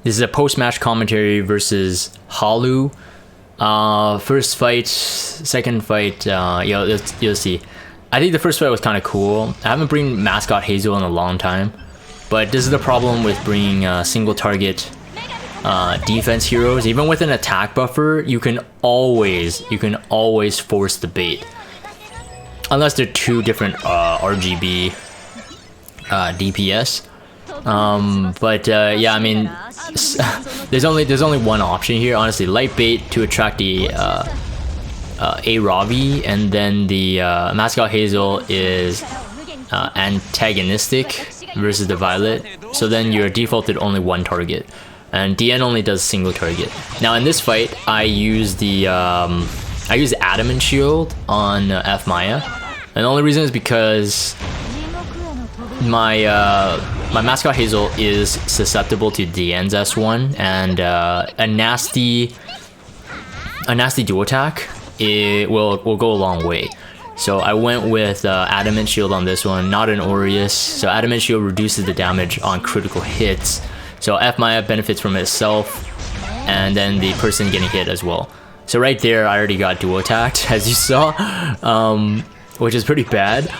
This is a post-match commentary versus Hallu. First fight, second fight, you'll see. I think the first fight was kind of cool. I haven't bring mascot Hazel in a long time, but this is the problem with bringing single target defense heroes. Even with an attack buffer, you can always force the bait, unless they're two different RGB DPS. Yeah, I mean, there's only one option here, honestly. Light bait to attract the A Ravi, and then the mascot Hazel is antagonistic versus the Violet. So then you're defaulted only one target, and DN only does single target. Now in this fight, I use the Adamant Shield on F Maya, and the only reason is because my mascot Hazel is susceptible to DN's S1, and a nasty dual attack, it will go a long way. So I went with Adamant Shield on this one, not an Aureus. So Adamant Shield reduces the damage on critical hits. So F Maya benefits from itself, and then the person getting hit as well. So right there, I already got dual attacked, as you saw, which is pretty bad.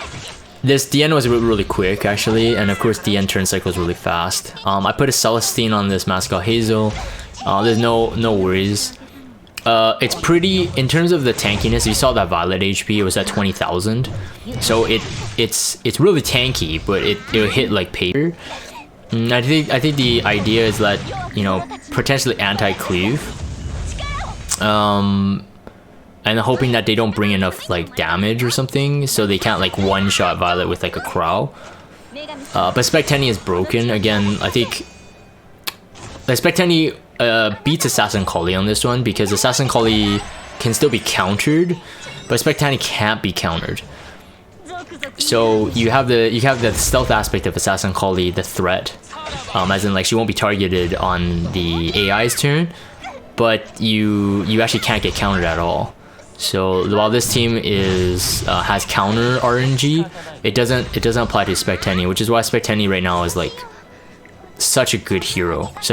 This DN was really quick, actually, and of course DN turn cycle is really fast. I put a Celestine on this mascot Hazel. There's no worries. It's pretty, in terms of the tankiness, you saw that Violet HP, it was at 20,000. So it's really tanky, but it'll hit like paper. I think the idea is that, you know, potentially anti-cleave. And hoping that they don't bring enough like damage or something, so they can't like one-shot Violet with like a Crow. But Spectenny is broken. Again, I think Spectenny beats Assassin Collie on this one, because Assassin Collie can still be countered, but Spectenny can't be countered. So you have the stealth aspect of Assassin Collie, the threat, as in like she won't be targeted on the AI's turn, but you actually can't get countered at all. So while this team has counter RNG, it doesn't apply to Spectenny, which is why Spectenny right now is like such a good hero, This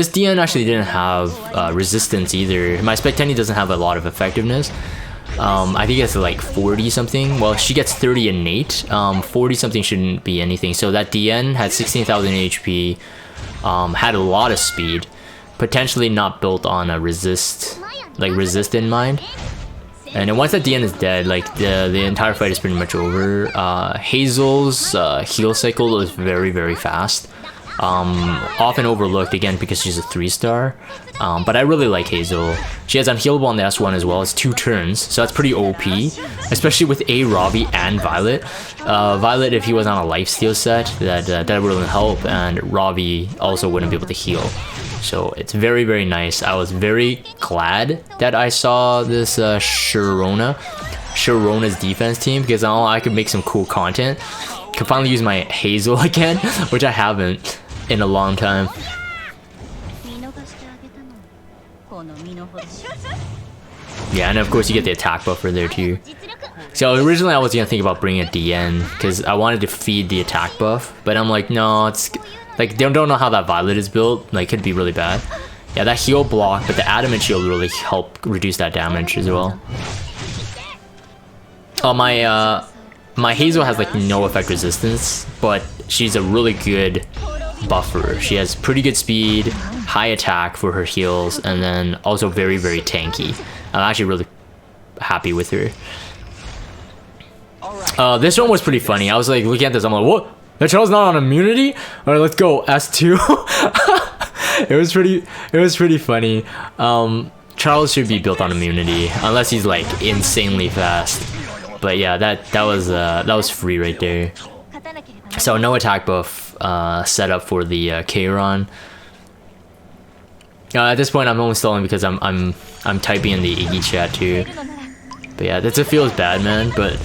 DN actually didn't have resistance either. My Spectenny doesn't have a lot of effectiveness. I think it's like 40 something. Well, she gets 30 innate. 40 something shouldn't be anything. So that DN had 16,000 HP, had a lot of speed. Potentially not built on a resist in mind, and then once that DN is dead, like the entire fight is pretty much over. Hazel's heal cycle is very fast, often overlooked again because she's a 3-star, but I really like Hazel. She has unhealable on the S1 as well. It's 2 turns, so that's pretty OP, especially with A Ravi and Violet. Violet, if he was on a lifesteal set, that wouldn't help, and Ravi also wouldn't be able to heal. So it's very nice. I was very glad that I saw this Sharona's defense team, because now I could make some cool content. Could finally use my Hazel again, which I haven't in a long time. Yeah, and of course you get the attack buffer there too. So originally I was gonna think about bringing a DN, because I wanted to feed the attack buff, but I'm like, no, it's like, they don't know how that Violet is built, like, could be really bad. Yeah, that heal block, but the Adamant Shield really helped reduce that damage as well. Oh, my Hazel has like no effect resistance, but she's a really good buffer. She has pretty good speed, high attack for her heals, and then also very tanky. I'm actually really happy with her. This one was pretty funny. I was like looking at this, I'm like, what? That Charles not on immunity? Alright, let's go. S2. It was pretty funny. Charles should be built on immunity, unless he's like insanely fast. But yeah, that was free right there. So no attack buff set up for the Kayron. At this point, I'm only stalling because I'm typing in the yggy chat too. But yeah, that feels bad, man. But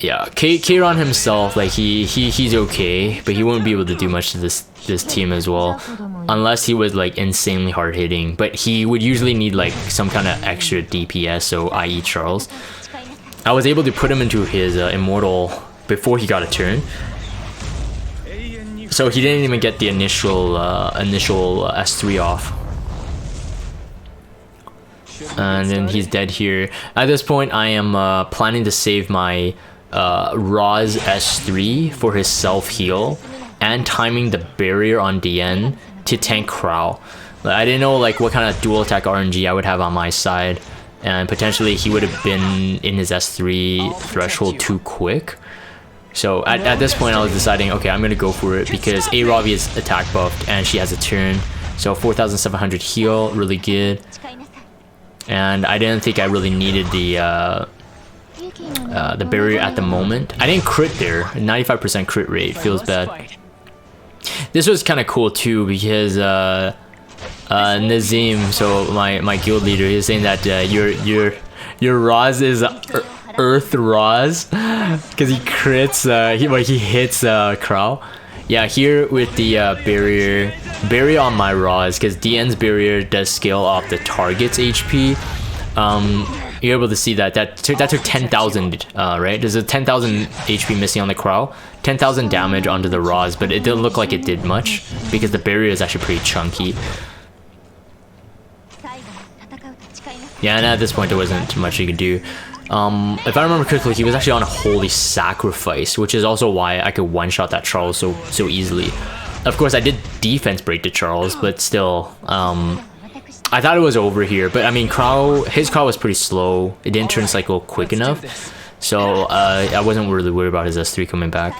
yeah, Kayron himself, like he's okay, but he won't be able to do much to this team as well, unless he was like insanely hard hitting. But he would usually need like some kind of extra DPS, so i.e. Charles. I was able to put him into his immortal before he got a turn, So he didn't even get the initial S3 off. And then he's dead here. At this point, I am planning to save my Roz S3 for his self-heal and timing the barrier on DN to tank Crow. I didn't know like what kind of dual attack RNG I would have on my side, and potentially he would have been in his S3 threshold too quick. So at this point I was deciding, okay, I'm gonna go for it because A-Robbie is attack buffed and she has a turn. So 4,700 heal, really good. And I didn't think I really needed the barrier at the moment. I didn't crit there. 95% crit rate feels bad. This was kind of cool too because Nazim, so my guild leader, is saying that your Roz is Earth Roz because he crits. He hits Crow. Yeah, here with the barrier on my Roz, because DN's barrier does scale off the target's HP. You're able to see that took 10,000, right? There's a 10,000 HP missing on the Crow, 10,000 damage onto the Roz, but it didn't look like it did much because the barrier is actually pretty chunky. Yeah, and at this point there wasn't much you could do. If I remember correctly, he was actually on a Holy Sacrifice, which is also why I could one-shot that Charles so easily. Of course, I did defense break to Charles, but still, I thought it was over here. But I mean, his Crow was pretty slow. It didn't turn cycle quick enough, so I wasn't really worried about his S3 coming back.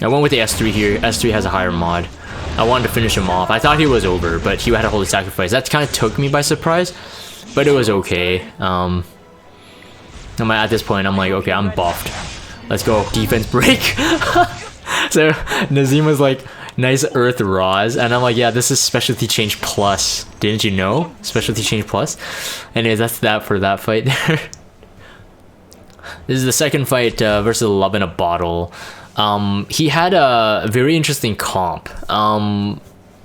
I went with the S3 here. S3 has a higher mod. I wanted to finish him off. I thought he was over, but he had a Holy Sacrifice. That kind of took me by surprise, but it was okay. At this point, I'm like, okay, I'm buffed. Let's go, defense break. So Nazim was like, nice Earth Roz, and I'm like, yeah, this is Specialty Change Plus. Didn't you know? Specialty Change Plus. Anyways, that's that for that fight there. This is the second fight versus Love in a Bottle. He had a very interesting comp.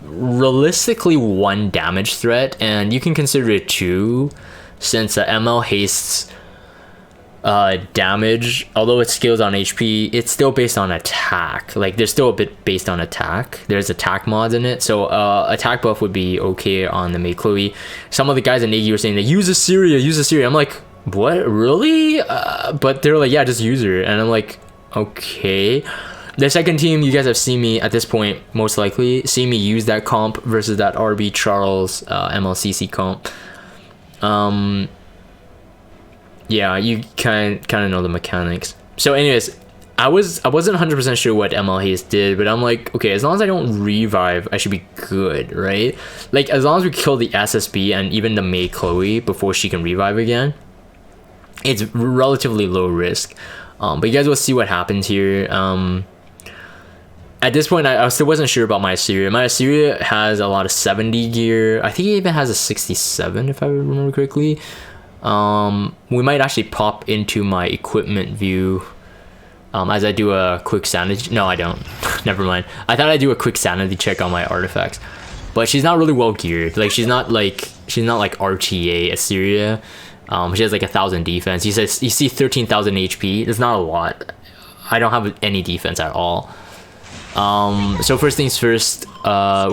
Realistically 1 damage threat, and you can consider it 2 since ML hastes damage, although it scales on HP, it's still based on attack. Like there's still a bit based on attack. There's attack mods in it, so attack buff would be okay on the Mei Chloe. Some of the guys in Iggy were saying that use Assyria, use Assyria. I'm like, what, really? But they're like, yeah, just use her, and I'm like, okay. The second team, you guys have seen me at this point, most likely see me use that comp versus that RB Charles MLCC comp. Yeah, you kind of know the mechanics. So anyways, I wasn't 100% sure what ML Haste did, but I'm like, okay, as long as I don't revive, I should be good, right? Like as long as we kill the SSB and even the Mei Chloe before she can revive again, it's relatively low risk. But you guys will see what happens here. At this point, I still wasn't sure about my Assyria. My Assyria has a lot of 70 gear. I think it even has a 67 if I remember correctly. We might actually pop into my equipment view as I do a quick sanity. No, I don't. Never mind. I thought I'd do a quick sanity check on my artifacts, but she's not really well geared. Like she's not like RTA Assyria. She has like 1,000 defense. You see 13,000 HP. It's not a lot. I don't have any defense at all. So first things first, we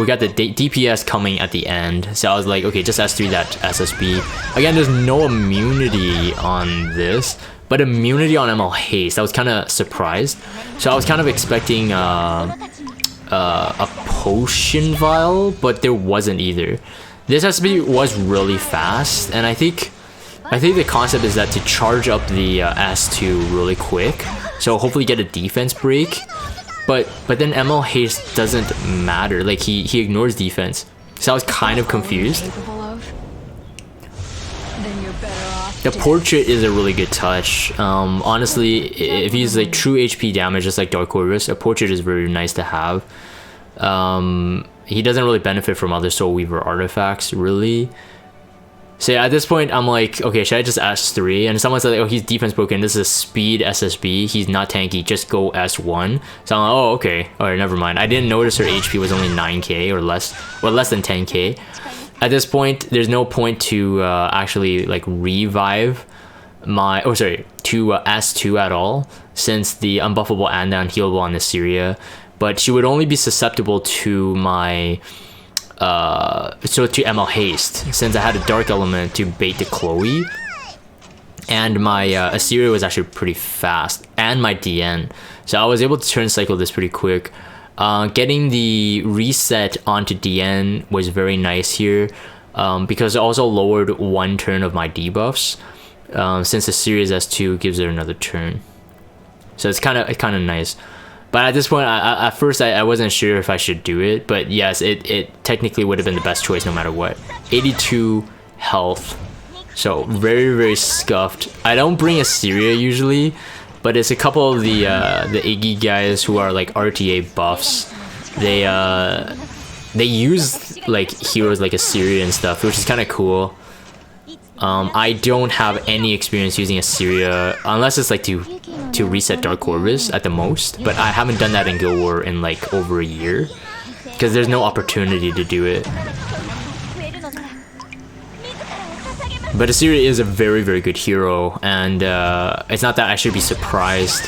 got the DPS coming at the end. So I was like, okay, just S3 that SSB. Again, there's no immunity on this, but immunity on ML Haste. I was kind of surprised. So I was kind of expecting a potion vial, but there wasn't either. This SSB was really fast, and I think the concept is that to charge up the S2 really quick, so hopefully get a defense break. But then ML Haste doesn't matter. Like he ignores defense, so I was kind of confused. The portrait is a really good touch. Honestly, if he's like true HP damage, just like Dark Horus, a portrait is very nice to have. He doesn't really benefit from other Soul Weaver artifacts, really. So yeah, at this point, I'm like, okay, should I just S3? And someone said, like, oh, he's defense broken. This is a speed SSB. He's not tanky. Just go S1. So I'm like, oh, okay. All right, never mind. I didn't notice her HP was only 9k or less than 10k. At this point, there's no point to actually like revive to S2 at all, since the unbuffable and the unhealable on Assyria, but she would only be susceptible to my to ML haste, since I had a dark element to bait the Chloe, and my Assyria was actually pretty fast, and my DN, so I was able to turn cycle this pretty quick. Getting the reset onto DN was very nice here, because it also lowered one turn of my debuffs, since the series S2 gives it another turn. So it's kind of nice. But at this point, at first I wasn't sure if I should do it, but yes, it technically would have been the best choice no matter what. 82 health, so very, very scuffed. I don't bring Assyria usually, but it's a couple of the yggy guys who are like RTA buffs. They use like heroes like Assyria and stuff, which is kind of cool. I don't have any experience using Assyria unless it's like to reset Dark Corvus at the most, but I haven't done that in Guild War in like over a year because there's no opportunity to do it. But Assyria is a very, very good hero, and it's not that I should be surprised.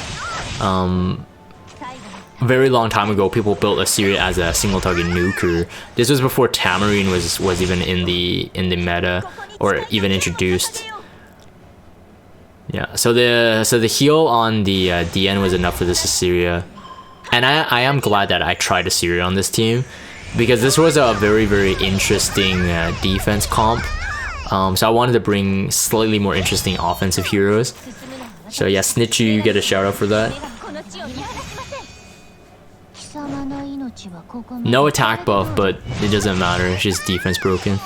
Very long time ago, people built Assyria as a single target nuker. This was before Tamarine was even in the meta or even introduced. Yeah, so the heal on the DN was enough for this Assyria, and I am glad that I tried Assyria on this team, because this was a very, very interesting defense comp. So I wanted to bring slightly more interesting offensive heroes. So yeah, Snitchy, you get a shout out for that. No attack buff, but it doesn't matter. She's defense broken.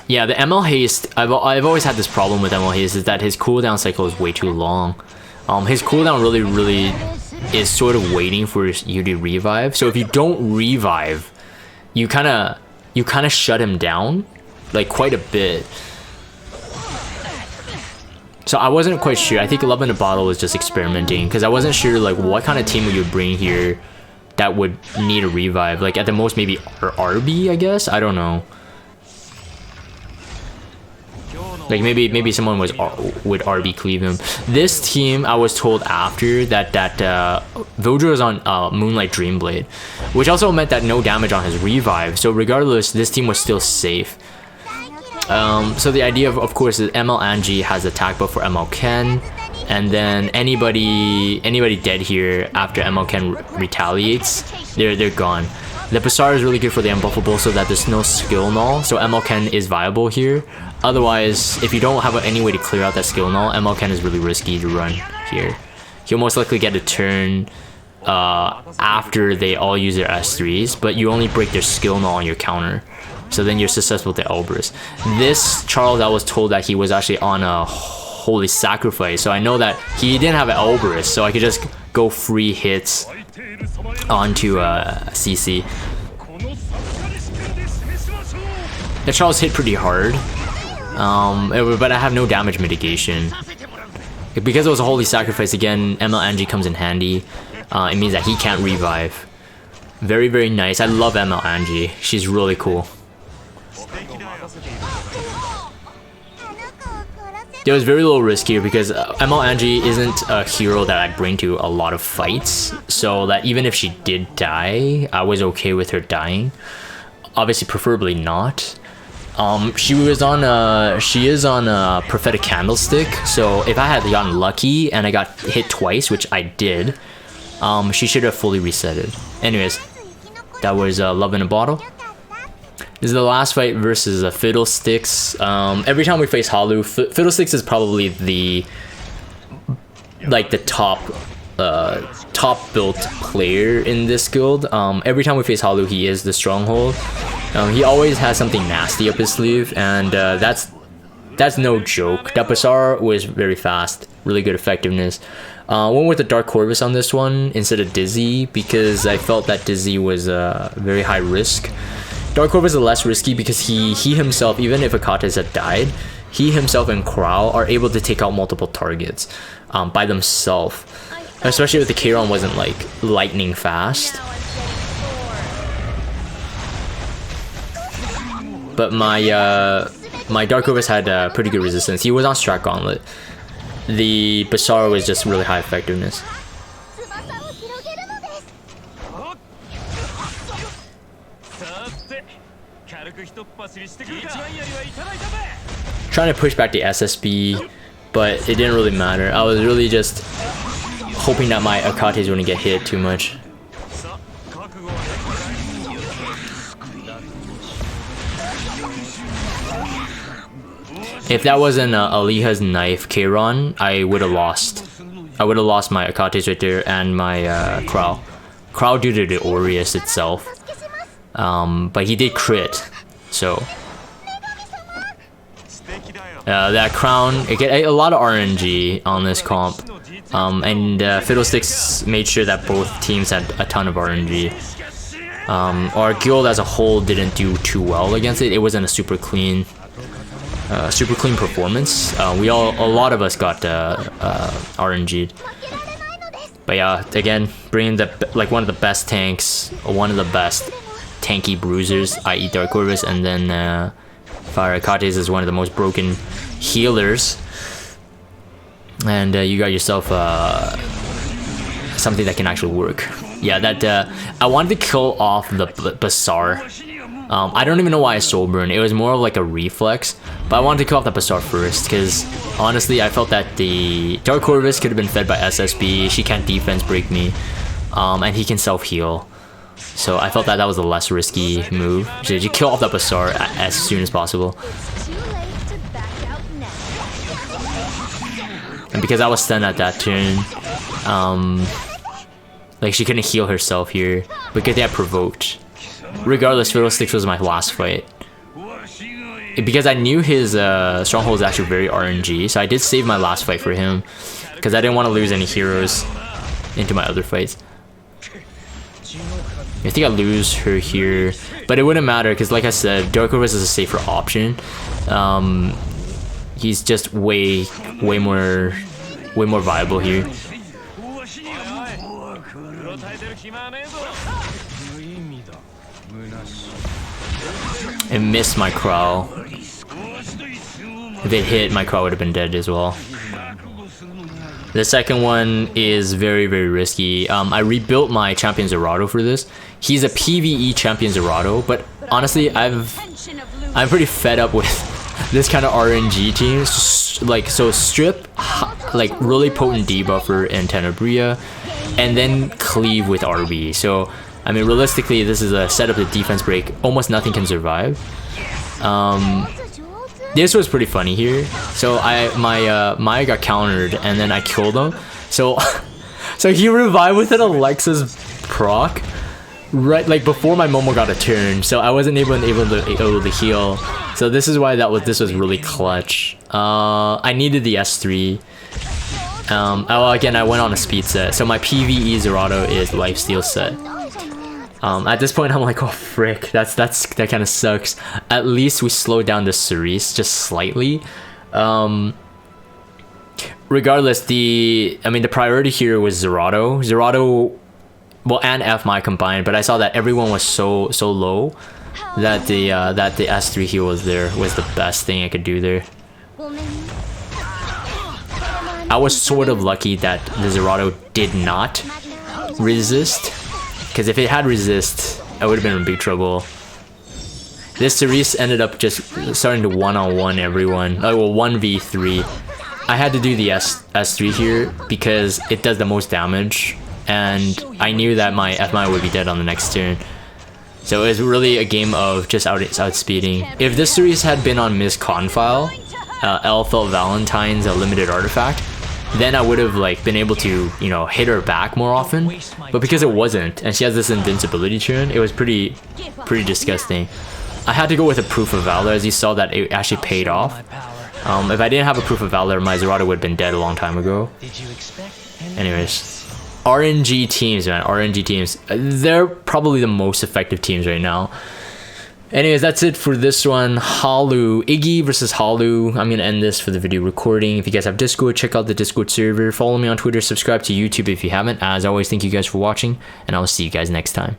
Yeah, the ML haste. I've always had this problem with ML haste, is that his cooldown cycle is way too long. His cooldown really is sort of waiting for you to revive. So if you don't revive, you kind of shut him down, like quite a bit. So I wasn't quite sure. I think Love in a Bottle was just experimenting, because I wasn't sure like what kind of team would you bring here that would need a revive. Like at the most maybe RB, I guess. I don't know. Like maybe someone would RB cleave him. This team, I was told after that Vildra was on Moonlight Dreamblade, which also meant that no damage on his revive. So regardless, this team was still safe. So the idea of course is ML Angie has attack buff for ML Ken, and then anybody dead here after ML Ken retaliates, they're gone. The Basar is really good for the unbuffable, so that there's no skill null, so ML Ken is viable here. Otherwise, if you don't have any way to clear out that skill null, ML Ken is really risky to run here. He'll most likely get a turn after they all use their S3s, but you only break their skill null on your counter. So then you're susceptible to Elbrus. This Charles, I was told that he was actually on a Holy Sacrifice, so I know that he didn't have an Elbrus, so I could just go free hits onto CC. The Charles hit pretty hard, but I have no damage mitigation. Because it was a Holy Sacrifice, again, ML Angie comes in handy. It means that he can't revive. Very, very nice. I love ML Angie. She's really cool. There was very little risk here because ML Angie isn't a hero that I bring to a lot of fights, so that even if she did die, I was okay with her dying. Obviously, preferably not. She is on a Prophetic Candlestick, so if I had gotten lucky and I got hit twice, which I did, she should have fully resetted. Anyways, that was Love in a Bottle. This is the last fight versus Fiddlesticks. Every time we face Hallu, Fiddlesticks is probably the top built player in this guild. Every time we face Hallu, he is the stronghold. He always has something nasty up his sleeve, and that's no joke. That Basar was very fast, really good effectiveness. Went with the Dark Corvus on this one instead of Dizzy because I felt that Dizzy was very high risk. Dark Corvus is less risky because he himself, even if Akates had died, he himself and Krau are able to take out multiple targets by themselves. Especially if the Kairon wasn't like lightning fast. But my my Dark Corvus had pretty good resistance. He was on Strat Gauntlet. The Bazaar was just really high effectiveness. Trying to push back the SSB, but it didn't really matter. I was really just hoping that my Akates wouldn't get hit too much. If that wasn't Aliha's knife Keiron, I would have lost. I would have lost my Akates right there and my Crow. Crow due to the Aureus itself. But he did crit, so that crown, it get a lot of RNG on this comp, and Fiddlesticks made sure that both teams had a ton of RNG. Our guild as a whole didn't do too well against it. It wasn't a super clean performance. A lot of us got RNG'd. But yeah, again, bringing one of the best tanks, one of the best tanky bruisers, i.e. Dark Corvus, and then Fire Akates is one of the most broken healers. And you got yourself something that can actually work. Yeah, that I wanted to kill off the Bazaar. I don't even know why I soul burned. It was more of like a reflex, but I wanted to kill off the Bazaar first because honestly I felt that the Dark Corvus could have been fed by SSB. She can't defense break me, and he can self heal. So I felt that that was a less risky move. So you kill off that Bazaar as soon as possible. And because I was stunned at that turn, like she couldn't heal herself here because they had provoked. Regardless, Fiddlesticks was my last fight. Because I knew his stronghold was actually very RNG, so I did save my last fight for him because I didn't want to lose any heroes into my other fights. I think I lose her here, but it wouldn't matter because, like I said, Dark Corvus is a safer option. He's just way more viable here. And missed my Crow. If it hit, my Crow would have been dead as well. The second one is very risky. I rebuilt my Champion Zerato for this. He's a PvE Champion Zerato, but honestly, I'm pretty fed up with this kind of RNG teams. So strip like really potent debuffer and Tenebria, and then cleave with RB. So I mean, realistically, this is a setup that defense break. Almost nothing can survive. This was pretty funny here. So my Maya got countered and then I killed him. So he revived with an Alexa's proc, right like before my Momo got a turn. So I wasn't able to heal. So this is why this was really clutch. I needed the S3. Again, I went on a speed set. So my PvE Zerato is lifesteal set. At this point, I'm like, oh frick, that kind of sucks. At least we slowed down the Cerise just slightly. Regardless, the priority here was Zerato, well, and F-My combined. But I saw that everyone was so low that the S3 heal was the best thing I could do there. I was sort of lucky that the Zerato did not resist. Because if it had resist, I would have been in big trouble. This Cerise ended up just starting to one-on-one everyone. Well, 1v3. I had to do the S3 here because it does the most damage. And I knew that my F-My would be dead on the next turn. So it was really a game of just outspeeding. If this Cerise had been on Miss Confile, Elfelt Valentine's a limited artifact, then I would have like been able to, you know, hit her back more often. But because it wasn't, and she has this invincibility turn, it was pretty disgusting. I had to go with a Proof of Valor, as you saw that it actually paid off. If I didn't have a Proof of Valor, my Zerato would have been dead a long time ago. Anyways, RNG teams, man, RNG teams. They're probably the most effective teams right now. Anyways, that's it for this one. Hallu, Iggy versus Hallu. I'm gonna end this for the video recording. If you guys have Discord, check out the Discord server. Follow me on Twitter, subscribe to YouTube if you haven't. As always, thank you guys for watching, and I will see you guys next time.